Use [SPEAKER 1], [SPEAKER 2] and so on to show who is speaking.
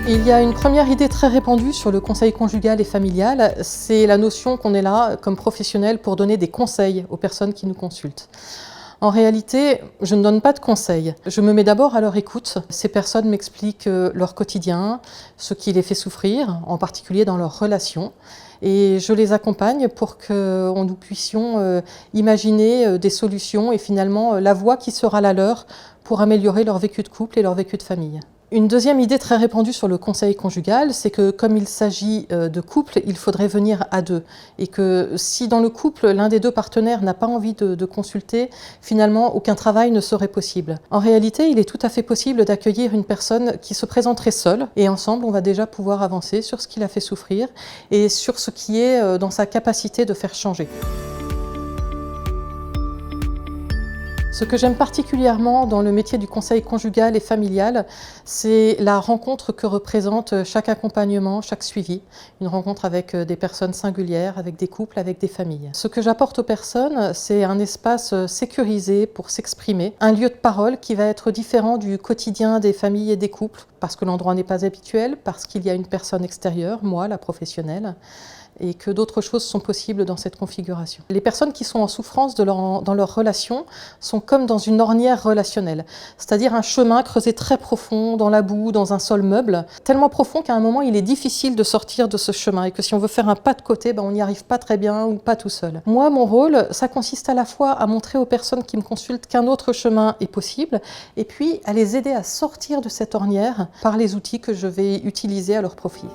[SPEAKER 1] Il y a une première idée très répandue sur le conseil conjugal et familial, c'est la notion qu'on est là comme professionnel pour donner des conseils aux personnes qui nous consultent. En réalité, je ne donne pas de conseils. Je me mets d'abord à leur écoute. Ces personnes m'expliquent leur quotidien, ce qui les fait souffrir, en particulier dans leurs relations. Et je les accompagne pour que nous puissions imaginer des solutions et finalement la voie qui sera la leur pour améliorer leur vécu de couple et leur vécu de famille. Une deuxième idée très répandue sur le conseil conjugal, c'est que comme il s'agit de couple, il faudrait venir à deux. Et que si dans le couple, l'un des deux partenaires n'a pas envie de consulter, finalement, aucun travail ne serait possible. En réalité, il est tout à fait possible d'accueillir une personne qui se présenterait seule. Et ensemble, on va déjà pouvoir avancer sur ce qui l'a fait souffrir et sur ce qui est dans sa capacité de faire changer. Ce que j'aime particulièrement dans le métier du conseil conjugal et familial, c'est la rencontre que représente chaque accompagnement, chaque suivi. Une rencontre avec des personnes singulières, avec des couples, avec des familles. Ce que j'apporte aux personnes, c'est un espace sécurisé pour s'exprimer, un lieu de parole qui va être différent du quotidien des familles et des couples, parce que l'endroit n'est pas habituel, parce qu'il y a une personne extérieure, moi, la professionnelle, et que d'autres choses sont possibles dans cette configuration. Les personnes qui sont en souffrance dans leur relation sont comme dans une ornière relationnelle, c'est-à-dire un chemin creusé très profond dans la boue, dans un sol meuble, tellement profond qu'à un moment il est difficile de sortir de ce chemin et que si on veut faire un pas de côté, on n'y arrive pas très bien ou pas tout seul. Moi, mon rôle, ça consiste à la fois à montrer aux personnes qui me consultent qu'un autre chemin est possible et puis à les aider à sortir de cette ornière par les outils que je vais utiliser à leur profit.